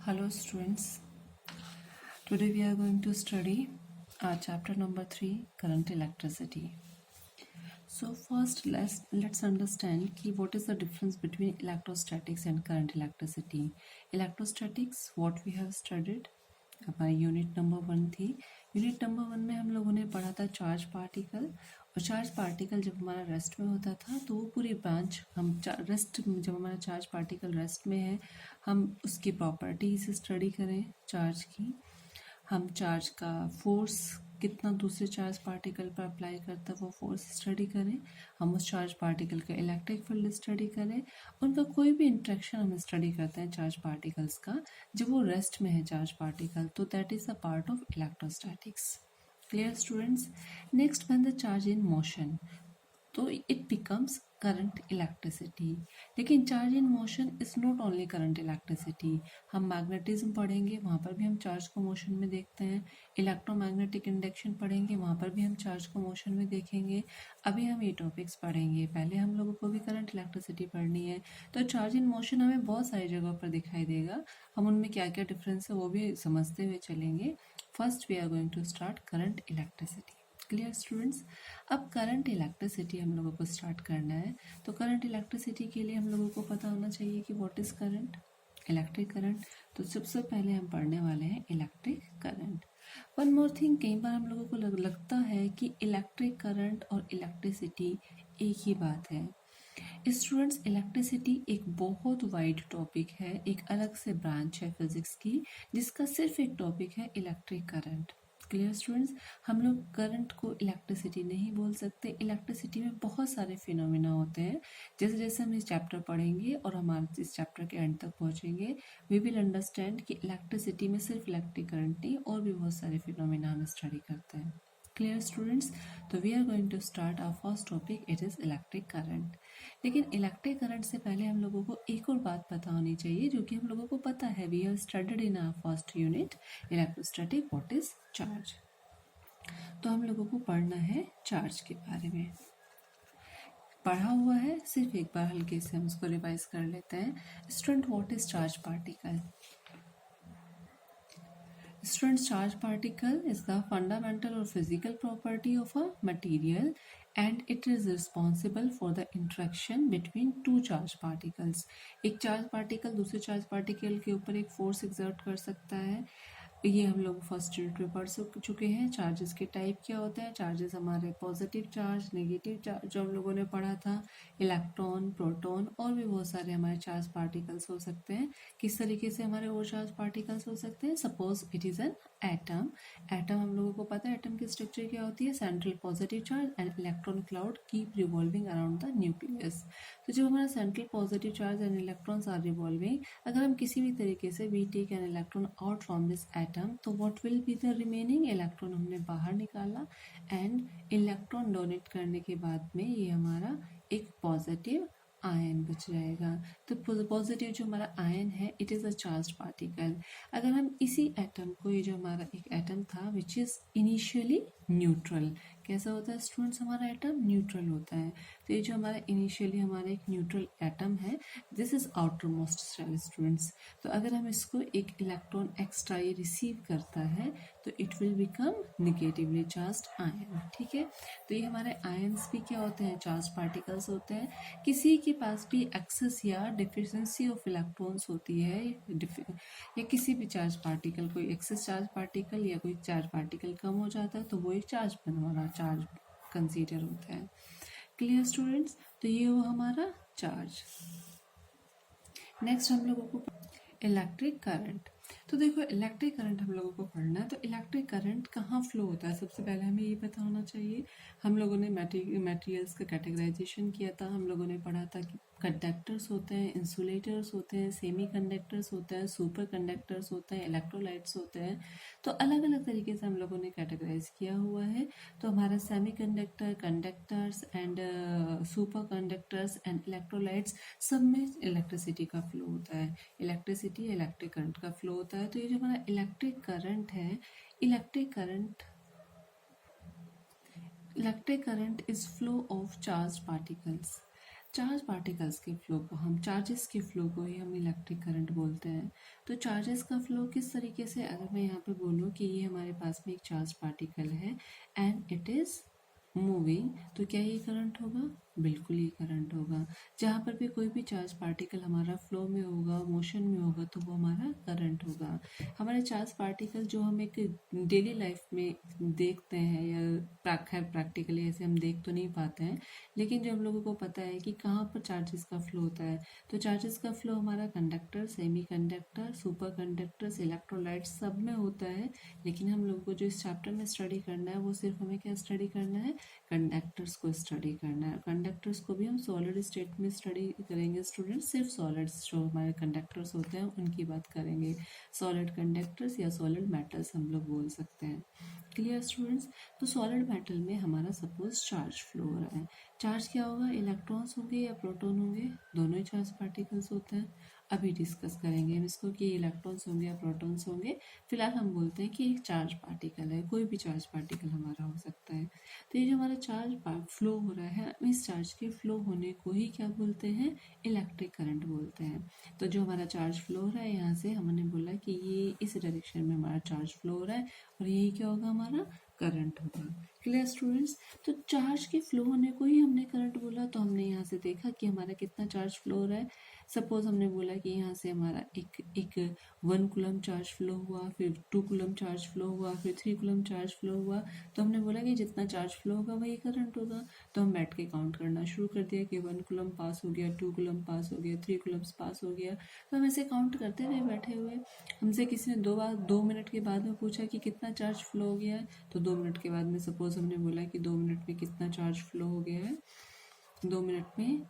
Hello students, today we are going to study chapter number 3, current electricity. So first let's understand what is the difference between electrostatics and current electricity. Electrostatics, what we have studied, हमारी unit number 1 थी. Unit number 1 में हम लोगों ने पढ़ा था charge particle, और charge particle जब हमारा रेस्ट में होता था तो वो पूरी ब्रांच हम रेस्ट, जब हमारा चार्ज पार्टिकल रेस्ट में है हम उसकी प्रॉपर्टीज स्टडी करें चार्ज की, हम चार्ज का फोर्स कितना दूसरे चार्ज पार्टिकल पर अप्लाई करता है वो फोर्स स्टडी करें, हम उस चार्ज पार्टिकल का इलेक्ट्रिक फील्ड स्टडी करें, उनका कोई भी इंट्रैक्शन हम स्टडी करते हैं चार्ज पार्टिकल्स का जब वो रेस्ट में है चार्ज पार्टिकल, तो that is a part of electrostatics. Clear students? Next when the charge in motion, तो इट बिकम्स करंट इलेक्ट्रिसिटी. लेकिन charge in motion is not only current electricity. हम magnetism पढ़ेंगे, वहाँ पर भी हम चार्ज को मोशन में देखते हैं. इलेक्ट्रोमैग्नेटिक इंडक्शन पढ़ेंगे, वहाँ पर भी हम चार्ज को मोशन में देखेंगे. अभी हम ये टॉपिक्स पढ़ेंगे, पहले हम लोगों को भी करंट इलेक्ट्रिसिटी पढ़नी है. तो चार्ज इन मोशन हमें बहुत सारी जगहों पर दिखाई देगा, हम उनमें क्या क्या डिफरेंस है वो भी समझते हुए चलेंगे. First we are going to start current electricity. Clear students? अब करंट इलेक्ट्रिसिटी हम लोगों को स्टार्ट करना है. तो करंट इलेक्ट्रिसिटी के लिए हम लोगों को पता होना चाहिए कि what is current, electric current. तो सबसे पहले हम पढ़ने वाले हैं electric current. One more thing, कई बार हम लोगों को लगता है कि इलेक्ट्रिक करंट और इलेक्ट्रिसिटी एक ही बात है. स्टूडेंट्स, इलेक्ट्रिसिटी एक बहुत वाइड टॉपिक है, एक अलग से ब्रांच है फिजिक्स की जिसका सिर्फ एक टॉपिक है इलेक्ट्रिक करंट. Clear students? हम लोग करंट को इलेक्ट्रिसिटी नहीं बोल सकते. इलेक्ट्रिसिटी में बहुत सारे फिनोमिना होते हैं. जैसे जैसे हम इस चैप्टर पढ़ेंगे और हमारे इस चैप्टर के एंड तक पहुंचेंगे, वी विल अंडरस्टैंड कि इलेक्ट्रिसिटी में सिर्फ इलेक्ट्रिक करंट नहीं और भी बहुत सारे फिनोमिना हम स्टडी करते हैं. Clear students? तो we are going to start our first topic, it is electric current. लेकिन इलेक्ट्रिक करंट से पहले हम लोगों को एक और बात पता होनी चाहिए जो कि हम लोगों को पता है. We have studied in our first unit electrostatic, what is charge. तो हम लोगों को पढ़ना है चार्ज के बारे में. पढ़ा हुआ है, सिर्फ एक बार हल्के से हम उसको रिवाइज कर लेते हैं. Student, what is charge particle? Students, charge particle is the fundamental or physical property of a material and it is responsible for the interaction between two charge particles. एक चार्ज पार्टिकल दूसरे charge particle के ऊपर एक force exert कर सकता है. ये हम लोग फर्स्ट यूनिट में पढ़ चुके हैं. चार्जेस के टाइप क्या होते हैं? चार्जेस हमारे पॉजिटिव चार्ज, नेगेटिव चार्ज जो हम लोगों ने पढ़ा था, इलेक्ट्रॉन, प्रोटॉन और भी बहुत सारे हमारे चार्ज पार्टिकल्स हो सकते हैं. किस तरीके से हमारे वो चार्ज पार्टिकल्स हो सकते हैं? Suppose it is an atom. Atom हम लोगों को पता है एटम की स्ट्रक्चर क्या होती है, central positive charge and electron cloud keep revolving around the nucleus. तो जब हमारा central positive charge and electrons are revolving, अगर हम किसी भी तरीके से we take an electron out from this atom, तो what will be the remaining? Electron हमने बाहर निकाला एंड इलेक्ट्रॉन डोनेट करने के बाद में ये हमारा एक पॉजिटिव आयन बच जाएगा. तो पॉजिटिव जो हमारा आयन है, it is a charge particle. अगर हम इसी एटम को, ये जो हमारा एक एटम था विच इज़ इनिशियली न्यूट्रल, कैसा होता है स्टूडेंट्स? हमारा एटम न्यूट्रल होता है. तो ये जो हमारा इनिशियली हमारा एक न्यूट्रल एटम है, this is outermost shell students. तो अगर हम इसको एक इलेक्ट्रॉन एक्स्ट्रा ये रिसीव करता है तो it will become negatively charged ion. ठीक है? तो ये हमारे आयन्स भी क्या होते हैं? चार्ज पार्टिकल्स होते हैं. किसी के पास भी एक्सेस या डिफिशिएंसी ऑफ इलेक्ट्रॉन्स होती है या किसी भी चार्ज पार्टिकल, कोई एक्सेस चार्ज पार्टिकल या कोई चार्ज पार्टिकल कम हो जाता है तो वो एक चार्ज बनवाना चार्ज कंसीडर होता है. Clear students? तो ये वो हमारा चार्ज. नेक्स्ट हम लोगों को इलेक्ट्रिक करंट. तो देखो, इलेक्ट्रिक करंट हम लोगों को पढ़ना है. तो इलेक्ट्रिक करंट कहाँ फ्लो होता है? सबसे पहले हमें ये पता होना चाहिए. हम लोगों ने मटेरियल्स का कैटेगराइजेशन किया था. हम लोगों ने पढ़ा था कि कंडक्टर्स होते हैं, इंसुलेटर्स होते हैं, सेमी कंडक्टर्स होते हैं, सुपर कंडक्टर्स होते हैं, इलेक्ट्रोलाइट्स होते हैं. तो अलग अलग तरीके से हम लोगों ने कैटेगराइज किया हुआ है. तो हमारा semi conductor, conductors and super conductors and electrolytes, सब में इलेक्ट्रिसिटी का फ्लो होता है. इलेक्ट्रिसिटी, इलेक्ट्रिक करंट का फ्लो होता है. तो ये जो हमारा इलेक्ट्रिक करंट है, electric current is flow of charge particles. Charge particles के फ्लो को हम चार्जेस के फ्लो को ही हम इलेक्ट्रिक करंट बोलते हैं। तो चार्जेस का फ्लो किस तरीके से, अगर मैं यहाँ पे बोलूँ कि ये हमारे पास में एक चार्ज पार्टिकल है एंड इट इज़ मूविंग, तो क्या ये करंट होगा? बिल्कुल ये करंट होगा। जहाँ पर भी कोई भी चार्ज पार्टिकल हमारा फ्लो में होगा, मोशन में होगा, तो वो हमारा करंट होगा। हमारे चार्ज पार्टिकल जो हम एक डेली लाइफ में देखते हैं या प्रैक्टिकली ऐसे हम देख तो नहीं पाते हैं, लेकिन जो हम लोगों को पता है कि कहाँ पर चार्जेस का फ्लो होता है, तो चार्जेस का फ्लो हमारा conductor, semi conductor, super conductors, electrolytes सब में होता है। लेकिन हम लोगों को जो इस चैप्टर में स्टडी करना है वो सिर्फ हमें क्या स्टडी करना है? कंडक्टर्स को स्टडी करना है। कंडक्टर्स को भी हम सॉलिड स्टेट में स्टडी करेंगे स्टूडेंट्स, सिर्फ सॉलिड्स जो हमारे कंडक्टर्स होते हैं उनकी बात करेंगे। सॉलिड कंडक्टर्स या सॉलिड मेटल्स हम लोग बोल सकते हैं। Clear students? तो सॉलिड मेटल में हमारा सपोज चार्ज फ्लो हो रहा है। चार्ज क्या होगा? इलेक्ट्रॉन्स होंगे या प्रोटॉन होंगे? दोनों ही चार्ज पार्टिकल्स होते हैं। अभी डिस्कस करेंगे हम इसको कि इलेक्ट्रॉन्स होंगे या प्रोटॉन्स होंगे। फिलहाल हम बोलते हैं कि एक चार्ज पार्टिकल है, कोई भी चार्ज पार्टिकल हमारा हो सकता है। तो ये जो हमारा चार्ज फ्लो हो रहा है, हम इस चार्ज के फ्लो होने को ही क्या बोलते हैं? इलेक्ट्रिक करंट बोलते हैं। तो जो हमारा चार्ज फ्लो हो रहा है, यहाँ से हमने बोला कि ये इस डायरेक्शन में हमारा चार्ज फ्लो हो रहा है और यही क्या होगा? हमारा करंट होगा। Clear students? तो चार्ज के फ्लो होने को ही हमने करंट बोला। तो हमने यहाँ से देखा कि हमारा कितना चार्ज फ्लो हो रहा है। सपोज हमने बोला कि यहाँ से हमारा एक 1 कूलम चार्ज फ्लो हुआ, फिर 2 कूलम चार्ज फ्लो हुआ, फिर 3 कूलम चार्ज फ्लो हुआ। तो हमने बोला कि जितना चार्ज फ्लो होगा वही करंट होगा। तो हम बैठ के काउंट करना शुरू कर दिया कि 1 कूलम पास हो गया, 2 कूलम पास हो गया, 3 कूलम्स पास हो गया। तो हम ऐसे काउंट करते रहे बैठे हुए। हमसे किसी ने 2 मिनट के बाद में पूछा कि कितना चार्ज फ्लो हो गया है, तो 2 मिनट के बाद में सपोज हमने बोला कि 2 मिनट में कितना चार्ज फ्लो हो गया है। 2 मिनट में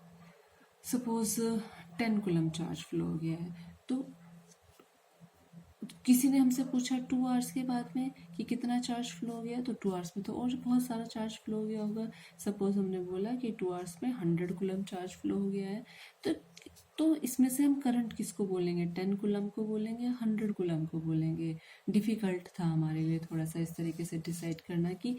सपोज 10 कूलम चार्ज फ्लो हो गया है। तो किसी ने हमसे पूछा 2 आवर्स के बाद में कि कितना चार्ज फ्लो हो गया, तो 2 आवर्स में तो और बहुत सारा चार्ज फ्लो हो गया होगा। सपोज हमने बोला कि 2 आवर्स में 100 कूलम चार्ज फ्लो हो गया है। तो इसमें से हम करंट किसको बोलेंगे? 10 कूलम को बोलेंगे या 100 कूलम को बोलेंगे? डिफ़िकल्ट था हमारे लिए थोड़ा सा इस तरीके से डिसाइड करना कि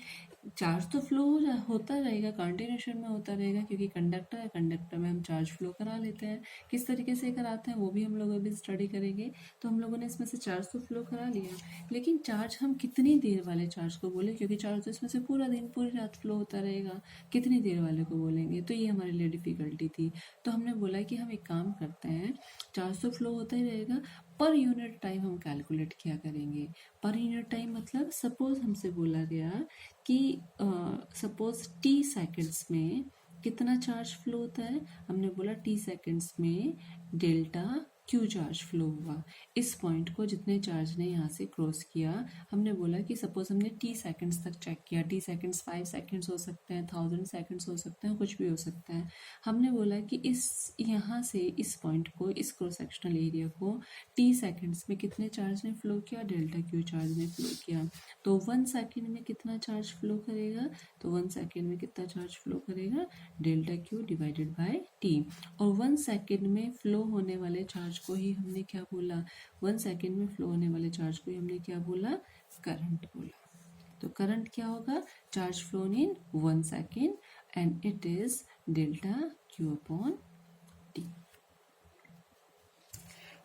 चार्ज तो फ्लो होता रहेगा, कंटिन्यूशन में होता रहेगा, क्योंकि कंडक्टर है, कंडक्टर में हम चार्ज फ्लो करा लेते हैं। किस तरीके से कराते हैं वो भी हम लोग अभी स्टडी करेंगे। तो हम लोगों ने इसमें से चार्ज तो फ्लो करा लिया, लेकिन चार्ज हम कितनी देर वाले चार्ज को बोले? क्योंकि चार्ज तो इसमें से पूरा दिन पूरी रात फ्लो होता रहेगा, कितनी देर वाले को बोलेंगे? तो ये हमारे लिए डिफ़िकल्टी थी। तो हमने बोला कि हम एक काम करते हैं, चार्ज तो फ्लो होता ही रहेगा, पर यूनिट टाइम हम कैलकुलेट किया करेंगे। पर यूनिट टाइम मतलब सपोज हमसे बोला गया कि सपोज टी सेकंड्स में कितना चार्ज फ्लो होता है। हमने बोला टी सेकंड्स में डेल्टा क्यू चार्ज फ्लो हुआ। इस पॉइंट को जितने चार्ज ने यहाँ से क्रॉस किया, हमने बोला कि सपोज हमने टी सेकंड्स तक चेक किया। टी सेकंड्स 5 सेकंड्स हो सकते हैं, 1000 सेकंड्स हो सकते हैं, कुछ भी हो सकता है। हमने बोला कि इस यहाँ से इस पॉइंट को, इस क्रॉस सेक्शनल एरिया को टी सेकंड्स में कितने चार्ज ने फ्लो किया? डेल्टा क्यू चार्ज ने फ्लो किया। तो 1 सेकंड में कितना चार्ज फ्लो करेगा? तो 1 सेकंड में कितना चार्ज फ्लो करेगा? Delta Q divided bye T. और 1 सेकंड में फ्लो होने वाले चार्ज को ही हमने क्या बोला? 1 सेकंड में फ्लो होने वाले चार्ज को ही हमने क्या बोला? करंट बोला। तो करंट क्या होगा? Charge phloem in 1 second and it is delta Q upon T.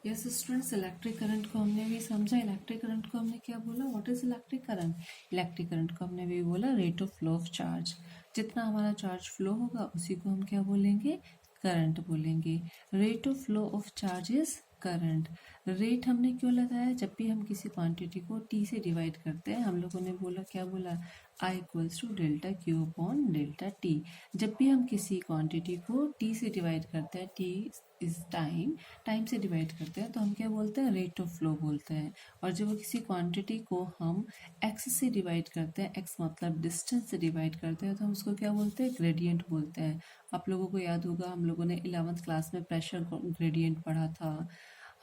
Yes students, electric current को हमने भी समझा। इलेक्ट्रिक करंट को हमने क्या बोला? What is electric current? Electric current को हमने भी बोला rate of flow of charge. जितना हमारा चार्ज फ्लो होगा उसी को हम क्या बोलेंगे? करंट बोलेंगे। Rate of flow of charge is current. Rate हमने क्यों लगाया? जब भी हम किसी क्वांटिटी को टी से डिवाइड करते हैं, हम लोगों ने बोला क्या बोला? I equals to delta Q upon delta T. जब भी हम किसी क्वांटिटी को टी से डिवाइड करते हैं, टी इज टाइम से डिवाइड करते हैं, तो हम क्या बोलते हैं? रेट ऑफ फ्लो बोलते हैं। और जब किसी क्वांटिटी को हम एक्स से डिवाइड करते हैं, एक्स मतलब डिस्टेंस से डिवाइड करते हैं, तो हम उसको क्या बोलते हैं? ग्रेडियंट बोलते हैं। आप लोगों को याद होगा, हम लोगों ने 11th क्लास में प्रेशर ग्रेडियंट पढ़ा था।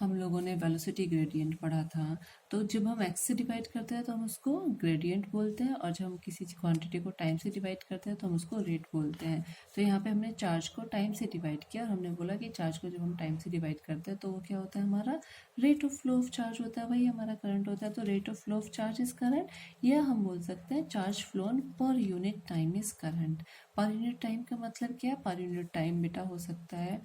हम लोगों ने वेलोसिटी ग्रेडियंट पढ़ा था। तो जब हम x से डिवाइड करते हैं तो हम उसको ग्रेडियंट बोलते हैं, और जब हम किसी क्वांटिटी को टाइम से डिवाइड करते हैं तो हम उसको रेट बोलते हैं। तो यहाँ पे हमने चार्ज को टाइम से डिवाइड किया, और हमने बोला कि चार्ज को जब हम टाइम से डिवाइड करते हैं तो वो क्या होता है, हमारा rate of flow of charge होता है, वही हमारा करंट होता है। तो rate of flow of charge is current, या हम बोल सकते हैं charge phloem per unit time is current. Per unit time का मतलब क्या है? पर यूनिट टाइम बेटा हो सकता है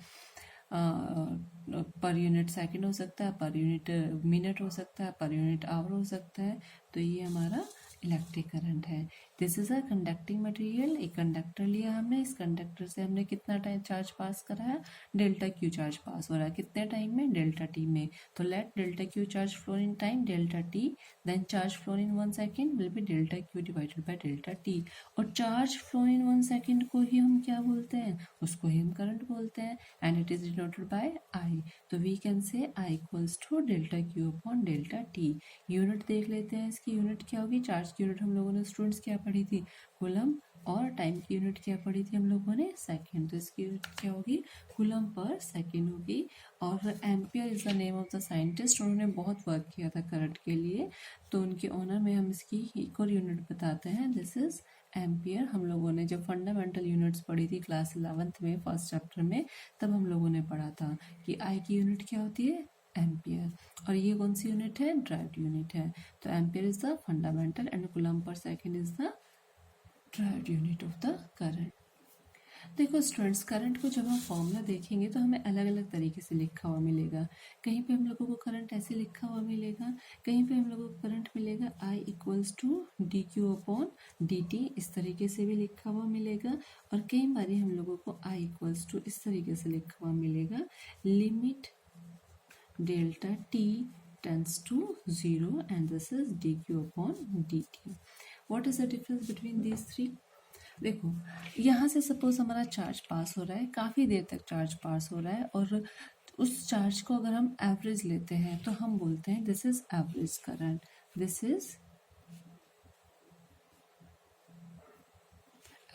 पर यूनिट सेकंड हो सकता है, पर यूनिट मिनट हो सकता है, पर यूनिट आवर हो सकता है। तो ये हमारा इलेक्ट्रिक करंट है। This is a conducting material. एक कंडक्टर लिया हमने, इस कंडक्टर से हमने कितना टाइम चार्ज पास कराया, डेल्टा क्यू चार्ज पास हो रहा है कितने टाइम में, डेल्टा टी में। तो let delta Q charge flow in time delta T, then charge flow in 1 second will be delta Q divided by delta T. और चार्ज फ्लो इन 1 सेकेंड को ही हम क्या बोलते हैं, उसको ही हम करंट बोलते हैं, and it is denoted by I. तो we can say I equals to delta Q upon delta T. Unit देख लेते हैं, इसकी यूनिट क्या होगी। चार्ज की यूनिट हम लोगों ने स्टूडेंट्स क्या पढ़ी थी, कूलम, और टाइम की यूनिट क्या पढ़ी थी हम लोगों ने, सेकंड। तो इसकी यूनिट क्या होगी, कूलम पर सेकंड होगी। और ampere is the name of the scientist, उन्होंने बहुत वर्क किया था करंट के लिए, तो उनके ऑनर में हम इसकी एक और यूनिट बताते हैं, दिस इज एम्पियर। हम लोगों ने जब फंडामेंटल यूनिट्स पढ़ी थी क्लास 11th में फर्स्ट चैप्टर में, तब हम लोगों ने पढ़ा था कि आई की यूनिट क्या होती है, एम्पियर। और ये कौन सी यूनिट है, ड्राइव्ड यूनिट है। तो ampere is the fundamental and coulomb per second is the derived unit of the current. देखो स्टूडेंट्स, करंट को जब हम फॉर्मूला देखेंगे तो हमें अलग अलग तरीके से लिखा हुआ मिलेगा। कहीं पे हम लोगों को करंट ऐसे लिखा हुआ मिलेगा, कहीं पे हम लोगों को करंट मिलेगा I equals to D Q upon D T, इस तरीके से भी लिखा हुआ मिलेगा। और कई बारी हम लोगों को I इक्वल्स टू इस तरीके से लिखा हुआ मिलेगा, limit delta T tends to 0 and this is dq upon dt. What is the difference between these three? देखो, यहाँ से सपोज हमारा चार्ज पास हो रहा है, काफ़ी देर तक चार्ज पास हो रहा है, और उस चार्ज को अगर हम एवरेज लेते हैं तो हम बोलते हैं this is average current, this is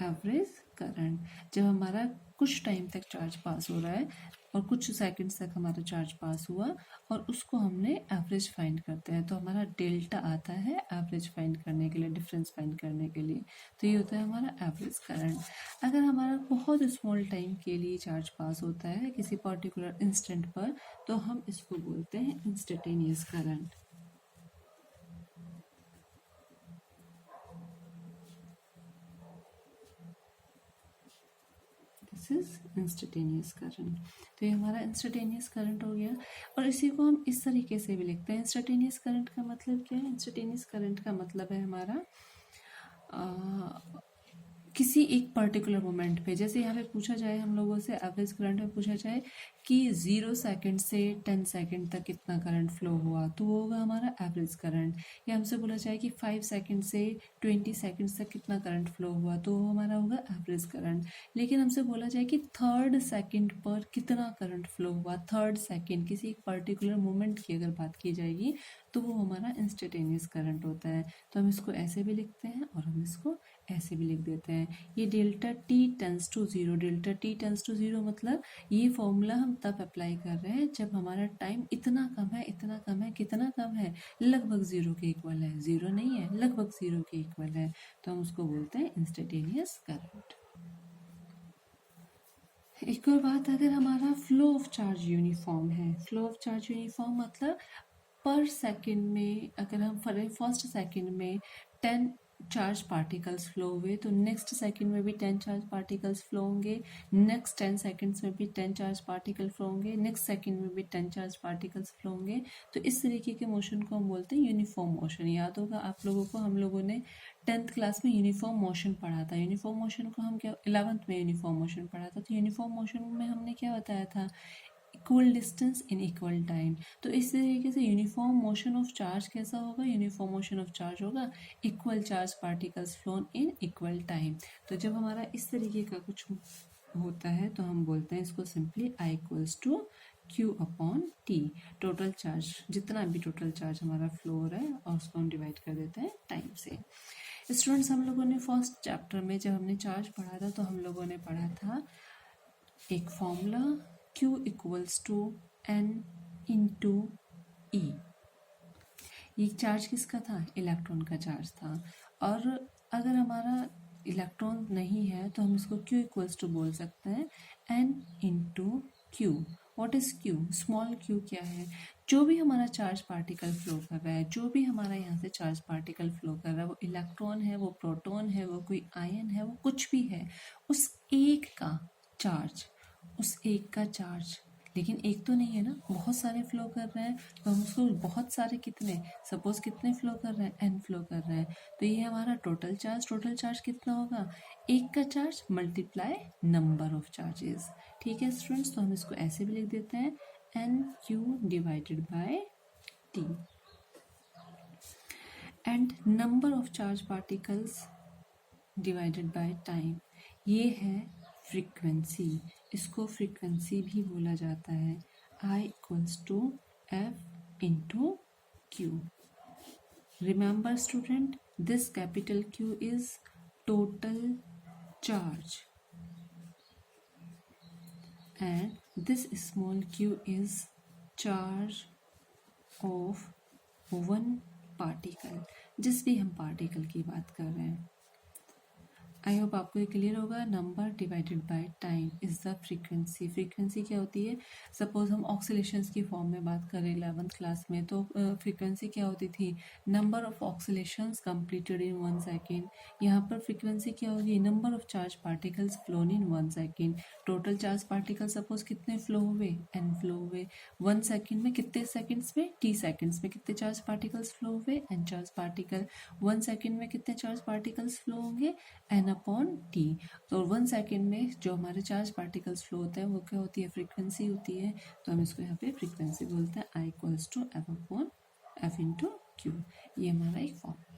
average current. जब हमारा कुछ टाइम तक चार्ज पास हो रहा है और कुछ सेकंड्स तक हमारा चार्ज पास हुआ, और उसको हमने एवरेज फाइंड करते हैं, तो हमारा डेल्टा आता है एवरेज फाइंड करने के लिए, डिफरेंस फाइंड करने के लिए। तो ये होता है हमारा एवरेज करंट। अगर हमारा बहुत स्मॉल टाइम के लिए चार्ज पास होता है किसी पर्टिकुलर इंस्टेंट पर, तो हम इसको बोलते हैं instantaneous current. This is instantaneous current. तो ये हमारा इंस्टेंटेनियस करंट हो गया। और इसी को हम इस तरीके से भी लिखते हैं। इंस्टेंटेनियस करंट का मतलब क्या है, इंस्टेंटेनियस करंट का मतलब है हमारा किसी एक पर्टिकुलर मोमेंट पे, जैसे यहाँ पे पूछा जाए हम लोगों से एवरेज करंट में पूछा जाए कि 0 सेकंड से 10 सेकंड तक कितना करंट फ्लो हुआ, तो वो होगा हमारा एवरेज करंट। या हमसे बोला जाए कि 5 सेकंड से 20 सेकंड तक कितना करंट फ्लो हुआ, तो वो हमारा होगा एवरेज करंट। लेकिन हमसे बोला जाए कि 3rd सेकंड पर कितना करंट फ्लो हुआ, 3rd सेकंड किसी एक पर्टिकुलर मोमेंट की अगर बात की जाएगी, तो वो हमारा इंस्टेंटेनियस करंट होता है। तो हम इसको ऐसे भी लिखते हैं और हम इसको ऐसे भी लिख देते हैं। ये delta T tends to 0, delta T tends to 0 मतलब ये फॉर्मूला हम तब अप्लाई कर रहे हैं जब हमारा टाइम इतना कम है, इतना कम है, कितना कम है, लगभग 0 के इक्वल है, 0 नहीं है, लगभग 0 के इक्वल है, तो हम उसको बोलते हैं इंस्टेंटेनियस करंट। एक और बात, अगर हमारा फ्लो ऑफ चार्ज यूनिफॉर्म है, फ्लो ऑफ चार्ज यूनिफॉर्म मतलब पर सेकंड में अगर हम फर्स्ट सेकंड में 10 चार्ज पार्टिकल्स फ्लो हुए, तो नेक्स्ट सेकंड में भी 10 चार्ज पार्टिकल्स फ्लो होंगे, नेक्स्ट 10 सेकंड्स में भी 10 चार्ज पार्टिकल फ्लो होंगे, नेक्स्ट सेकंड में भी 10 चार्ज पार्टिकल्स फ्लो होंगे। तो इस तरीके के मोशन को हम बोलते हैं यूनिफॉर्म मोशन। याद होगा आप लोगों को, हम लोगों ने 10th क्लास में यूनिफॉर्म मोशन पढ़ा था। यूनिफॉर्म मोशन को हम क्या 11th में यूनिफॉर्म मोशन पढ़ा था। तो यूनिफॉर्म मोशन में हमने क्या बताया था, equal distance in equal time. तो इस तरीके से यूनिफॉर्म मोशन ऑफ चार्ज कैसा होगा, यूनिफॉर्म मोशन ऑफ चार्ज होगा equal charge particles flown in equal time. तो जब हमारा इस तरीके का कुछ होता है तो हम बोलते हैं इसको simply I equals to Q upon T, total charge, जितना भी टोटल चार्ज हमारा फ्लो हो रहा है, और उसको हम डिवाइड कर देते हैं टाइम से। स्टूडेंट्स, हम लोगों ने फर्स्ट चैप्टर में जब हमने चार्ज पढ़ा था तो हम लोगों ने पढ़ा था एक formula Q equals to N into e. ये चार्ज किसका था? इलेक्ट्रॉन का चार्ज था। और अगर हमारा इलेक्ट्रॉन नहीं है तो हम इसको Q इक्वल्स टू बोल सकते हैं N into Q. What is Q? Small q क्या है? जो भी हमारा चार्ज पार्टिकल फ्लो कर रहा है, जो भी हमारा यहाँ से चार्ज पार्टिकल फ्लो कर रहा है, वो इलेक्ट्रॉन है, वो प्रोटॉन है, वो कोई आयन है, वो कुछ भी है, उस एक का चार्ज, उस एक का चार्ज, लेकिन एक तो नहीं है ना, बहुत सारे फ्लो कर रहे हैं, तो हम उसको बहुत सारे कितने, सपोज कितने फ्लो कर रहे हैं? n फ्लो कर रहे हैं, तो ये हमारा टोटल चार्ज कितना होगा? एक का charge multiply number of charges. ठीक है स्टूडेंट्स, तो हम इसको ऐसे भी लिख देते हैं NQ divided by T। And number of charge particles divided by time, ये है फ्रीक्वेंसी। इसको फ्रीक्वेंसी भी बोला जाता है। I equals to F into Q. Remember student, this capital Q is total charge and this small q is charge of one particle, जिस भी हम पार्टिकल की बात कर रहे हैं। आई होप आपको ये क्लियर होगा। Number divided by time is the frequency. Frequency क्या होती है? सपोज हम ऑक्सीलेशंस की फॉर्म में बात करें 11th क्लास में, तो फ्रीक्वेंसी क्या होती थी? Number of oscillations completed in 1 second. यहाँ पर फ्रीक्वेंसी क्या होगी? Number of charge particles flown in 1 second. Total charge particle suppose कितने फ्लो हुए? n फ्लो हुए। 1 सेकेंड में कितने सेकेंड्स में? t सेकेंड्स में कितने चार्ज पार्टिकल्स फ्लो हुए? n charge particle. 1 सेकेंड में कितने चार्ज पार्टिकल्स फ्लो होंगे? n upon T. तो 1 सेकेंड में जो हमारे चार्ज पार्टिकल्स फ्लो होते हैं वो क्या होती है? फ्रीक्वेंसी होती है। तो हम इसको यहाँ पे फ्रीक्वेंसी बोलते हैं। I equals to F upon F into Q. ये हमारा एक फॉर्म।